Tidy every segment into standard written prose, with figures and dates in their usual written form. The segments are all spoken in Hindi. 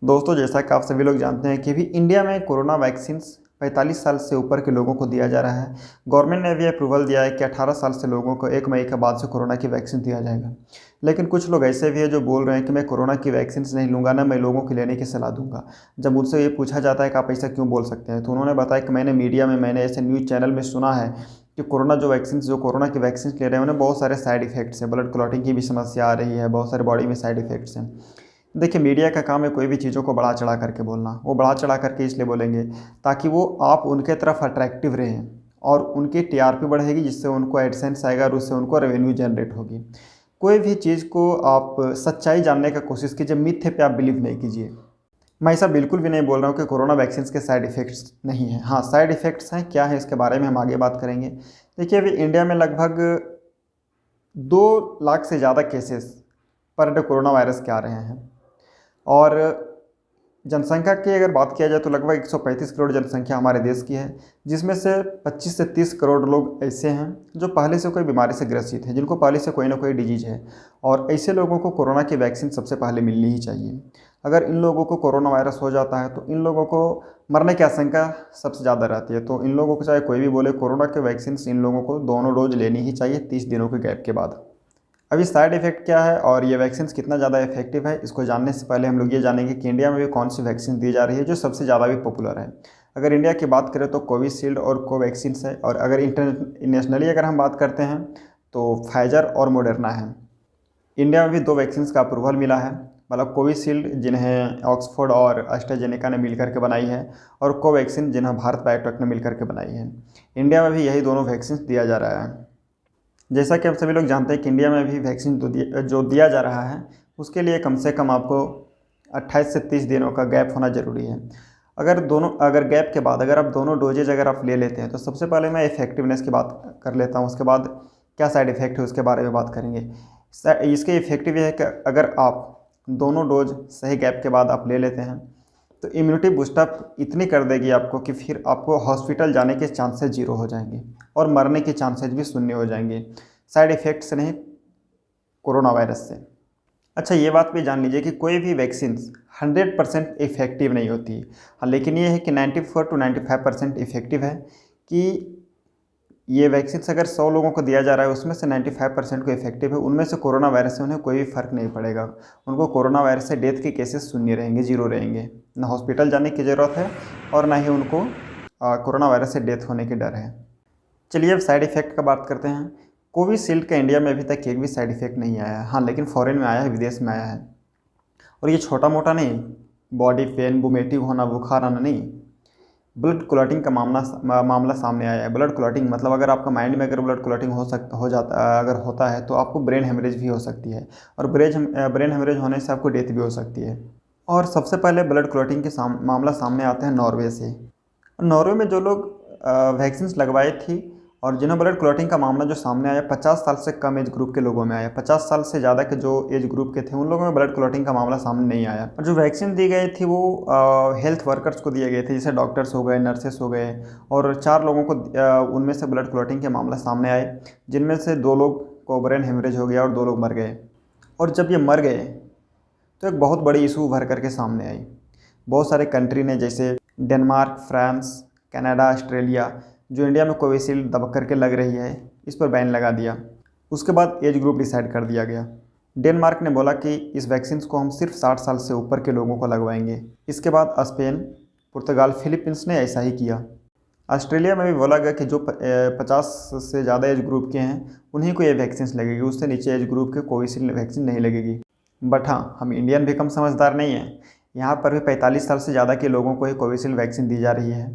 दोस्तों, जैसा कि आप सभी लोग जानते हैं कि अभी इंडिया में कोरोना वैक्सीन 45 साल से ऊपर के लोगों को दिया जा रहा है। गवर्नमेंट ने भी अप्रूवल दिया है कि 18 साल से लोगों को 1 मई के बाद से कोरोना की वैक्सीन दिया जाएगा। लेकिन कुछ लोग ऐसे भी हैं जो बोल रहे हैं कि मैं कोरोना की वैक्सीन नहीं लूँगा, ना मैं लोगों को लेने की सलाह दूंगा। जब मुझसे ये पूछा जाता है कि आप ऐसा क्यों बोल सकते हैं, तो उन्होंने बताया कि मैंने मीडिया में, मैंने ऐसे न्यूज़ चैनल में सुना है कि कोरोना की वैक्सीन ले रहे हैं उन्हें बहुत सारे साइड इफ़ेक्ट्स हैं, ब्लड क्लॉटिंग की भी समस्या आ रही है, बहुत सारे बॉडी में साइड इफ़ेक्ट्स हैं। देखिए, मीडिया का काम है कोई भी चीज़ों को बढ़ा चढ़ा करके बोलना। वो बढ़ा चढ़ा करके इसलिए बोलेंगे ताकि वो आप उनके तरफ अट्रैक्टिव रहें और उनकी टीआरपी बढ़ेगी, जिससे उनको एडसेंस आएगा और उससे उनको रेवेन्यू जनरेट होगी। कोई भी चीज़ को आप सच्चाई जानने का कोशिश कीजिए, मिथ्य पे आप बिलीव नहीं कीजिए। मैं ऐसा बिल्कुल भी नहीं बोल रहा हूँ कि कोरोना वैक्सीन के साइड इफ़ेक्ट्स नहीं हैं। हाँ, साइड इफ़ेक्ट्स हैं, क्या है इसके बारे में हम आगे बात करेंगे। देखिए, अभी इंडिया में लगभग 2 लाख से ज़्यादा cases per day corona virus के आ रहे हैं। और जनसंख्या की अगर बात किया जाए तो लगभग 135 करोड़ जनसंख्या हमारे देश की है, जिसमें से 25 से 30 करोड़ लोग ऐसे हैं जो पहले से कोई बीमारी से ग्रसित हैं, जिनको पहले से कोई ना कोई डिजीज है। और ऐसे लोगों को कोरोना की वैक्सीन सबसे पहले मिलनी ही चाहिए। अगर इन लोगों को कोरोना वायरस हो जाता है तो इन लोगों को मरने की आशंका सबसे ज़्यादा रहती है। तो इन लोगों को, चाहे कोई भी बोले, कोरोना के वैक्सीन इन लोगों को दोनों डोज लेनी ही चाहिए 30 दिनों के गैप के बाद। अभी साइड इफ़ेक्ट क्या है और ये वैक्सीन कितना ज़्यादा इफेक्टिव है, इसको जानने से पहले हम लोग ये जानेंगे कि इंडिया में भी कौन सी वैक्सीन दी जा रही है जो सबसे ज़्यादा भी पॉपुलर है। अगर इंडिया की बात करें तो कोविशील्ड और कोवैक्सीन है, और अगर इंटरनेशनली अगर हम बात करते हैं तो फाइजर और मॉडर्ना है। इंडिया में भी 2 वैक्सीन का अप्रूवल मिला है, मतलब कोविशील्ड जिन्हें ऑक्सफोर्ड और एस्ट्राजेनेका ने मिलकर के बनाई है, और कोवैक्सीन जिन्हें भारत बायोटेक ने मिलकर के बनाई है। इंडिया में भी यही दोनों वैक्सीन दिया जा रहा है। जैसा कि आप सभी लोग जानते हैं कि इंडिया में भी वैक्सीन जो दिया जा रहा है, उसके लिए कम से कम आपको 28 से 30 दिनों का गैप होना ज़रूरी है। अगर गैप के बाद अगर आप दोनों डोजेज अगर आप ले लेते हैं तो सबसे पहले मैं इफ़ेक्टिवनेस की बात कर लेता हूँ, उसके बाद क्या साइड इफ़ेक्ट है उसके बारे में बात करेंगे। इसके इफ़ेक्टिव ये है कि अगर आप दोनों डोज सही गैप के बाद आप ले लेते हैं तो इम्यूनिटी बूस्टअप इतनी कर देगी आपको कि फिर आपको हॉस्पिटल जाने के चांसेस 0 हो जाएंगे और मरने के चांसेस भी शून्य हो जाएंगे, साइड इफ़ेक्ट से नहीं, कोरोना वायरस से। अच्छा, ये बात भी जान लीजिए कि कोई भी वैक्सीन 100% इफ़ेक्टिव नहीं होती है। हाँ, लेकिन ये है कि 94 to 95% इफ़ेक्टिव है। कि ये वैक्सीन अगर 100 लोगों को दिया जा रहा है उसमें से 95% को इफेक्टिव है, उनमें से कोरोना वायरस से उन्हें कोई भी फ़र्क नहीं पड़ेगा। उनको कोरोना वायरस से डेथ के केसेस शून्य रहेंगे, 0 रहेंगे। ना हॉस्पिटल जाने की ज़रूरत है और ना ही उनको कोरोना वायरस से डेथ होने की डर है। चलिए अब साइड इफ़ेक्ट का बात करते हैं। कोविशील्ड का इंडिया में अभी तक एक भी साइड इफ़ेक्ट नहीं आया है। हाँ, लेकिन फ़ॉरेन में आया है, विदेश में आया है। और ये छोटा मोटा नहीं, बॉडी पेन, वोमिटिंग होना, बुखार आना नहीं, ब्लड क्लॉटिंग का मामला सामने आया है। ब्लड क्लॉटिंग मतलब अगर आपका माइंड में अगर ब्लड क्लॉटिंग अगर होता है तो आपको ब्रेन हेमरेज भी हो सकती है, और ब्रेन हेमरेज होने से आपको डेथ भी हो सकती है। और सबसे पहले ब्लड क्लॉटिंग के मामला सामने आते हैं नॉर्वे से। नॉर्वे में जो लोग वैक्सीन लगवाई थी और जिन्हें ब्लड क्लॉटिंग का मामला जो सामने आया, 50 साल से कम एज ग्रुप के लोगों में आया। 50 साल से ज़्यादा के जो एज ग्रुप के थे उन लोगों में ब्लड क्लॉटिंग का मामला सामने नहीं आया। और जो वैक्सीन दी गई थी वो हेल्थ वर्कर्स को दिए गए थे, जैसे डॉक्टर्स हो गए, नर्सेस हो गए, और 4 लोगों को उनमें से ब्लड क्लॉटिंग के मामला सामने आए, जिनमें से 2 लोग को ब्रेन हेमरेज हो गया और 2 लोग मर गए। और जब ये मर गए तो एक बहुत बड़ी इशू उभर करके सामने आई। बहुत सारे कंट्री ने, जैसे डेनमार्क, फ्रांस, कनाडा, ऑस्ट्रेलिया, जो इंडिया में कोविशील्ड दबा करके लग रही है, इस पर बैन लगा दिया। उसके बाद एज ग्रुप डिसाइड कर दिया गया। डेनमार्क ने बोला कि इस वैक्सीन को हम सिर्फ 60 साल से ऊपर के लोगों को लगवाएंगे। इसके बाद स्पेन, पुर्तगाल, फिलीपींस ने ऐसा ही किया। ऑस्ट्रेलिया में भी बोला गया कि जो 50 से ज़्यादा एज ग्रुप के हैं उन्हीं को ये वैक्सीन लगेगी, उससे नीचे एज ग्रुप के कोविशील्ड वैक्सीन नहीं लगेगी। बट हाँ, हम इंडियन भी कम समझदार नहीं हैं। यहाँ पर भी 45 साल से ज़्यादा के लोगों को ही कोविशील्ड वैक्सीन दी जा रही है,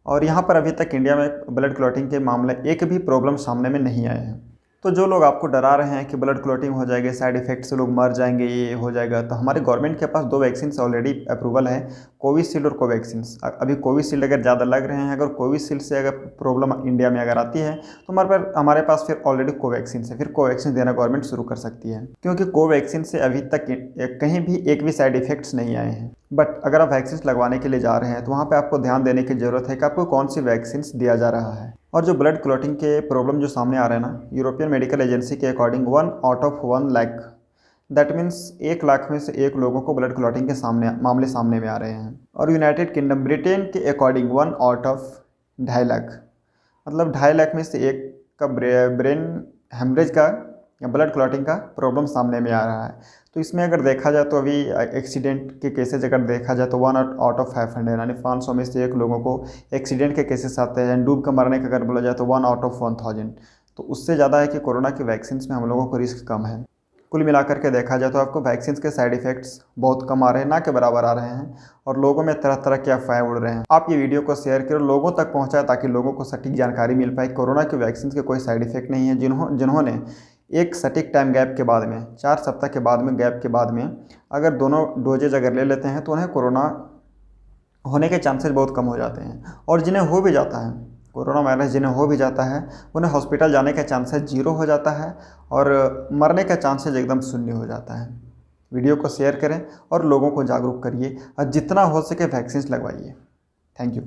और यहाँ पर अभी तक इंडिया में ब्लड क्लॉटिंग के मामले एक भी प्रॉब्लम सामने में नहीं आए हैं। तो जो लोग आपको डरा रहे हैं कि ब्लड क्लॉटिंग हो जाएगी, साइड इफ़ेक्ट से लोग मर जाएंगे, ये हो जाएगा, तो हमारे गवर्नमेंट के पास 2 वैक्सीन ऑलरेडी अप्रूवल है, कोविशील्ड और कोवैक्सीन। अभी कोविशील्ड अगर ज़्यादा लग रहे हैं, अगर कोविशील्ड से अगर प्रॉब्लम इंडिया में अगर आती है तो हमारे पास फिर ऑलरेडी कोवैक्सीन है, फिर कोवैक्सीन देना गवर्नमेंट शुरू कर सकती है, क्योंकि कोवैक्सीन से अभी तक कहीं भी एक भी साइड इफ़ेक्ट्स नहीं आए हैं। बट अगर आप वैक्सीन लगवाने के लिए जा रहे हैं तो वहाँ पे आपको ध्यान देने की ज़रूरत है कि आपको कौन सी वैक्सीन दिया जा रहा है। और जो ब्लड क्लॉटिंग के प्रॉब्लम जो सामने आ रहे हैं ना, यूरोपियन मेडिकल एजेंसी के according 1 out of 1 lakh that means 1 lakh में से 1 लोगों को ब्लड क्लॉटिंग के मामले सामने में आ रहे हैं। और यूनाइटेड किंगडम ब्रिटेन के अकॉर्डिंग 1 आउट ऑफ 2.5 लाख, मतलब 2.5 लाख में से 1 का ब्रेन हेमरेज का या ब्लड क्लॉटिंग का प्रॉब्लम सामने में आ रहा है। तो इसमें अगर देखा जाए तो अभी एक्सीडेंट के केसेज अगर देखा जाए तो 1 आउट ऑफ 500 यानी 500 में से 1 लोगों को एक्सीडेंट के केसेस आते हैं। डूब कर मरने का अगर बोला जाए तो 1 आउट ऑफ 1000। तो उससे ज़्यादा है कि कोरोना की वैक्सीन में हम लोगों को रिस्क कम है। कुल मिलाकर के देखा जाए तो आपको वैक्सीन के साइड इफ़ेक्ट्स बहुत कम आ रहे हैं, ना के बराबर आ रहे हैं, और लोगों में तरह तरह के अफवाहें उड़ रहे हैं। आप ये वीडियो को शेयर करो, लोगों तक पहुंचाएं ताकि लोगों को सटीक जानकारी मिल पाए। कोरोना की वैक्सीन के कोई साइड इफ़ेक्ट नहीं है। जिन्होंने एक सटीक टाइम गैप के बाद में 4 सप्ताह के बाद में गैप के बाद में अगर दोनों डोजेज अगर ले लेते हैं तो उन्हें कोरोना होने के चांसेस बहुत कम हो जाते हैं। और जिन्हें हो भी जाता है कोरोना वायरस, जिन्हें हो भी जाता है उन्हें हॉस्पिटल जाने का चांसेस 0 हो जाता है और मरने का चांसेस एकदम शून्य हो जाता है। वीडियो को शेयर करें और लोगों को जागरूक करिए और जितना हो सके वैक्सीन लगवाइए। Thank you.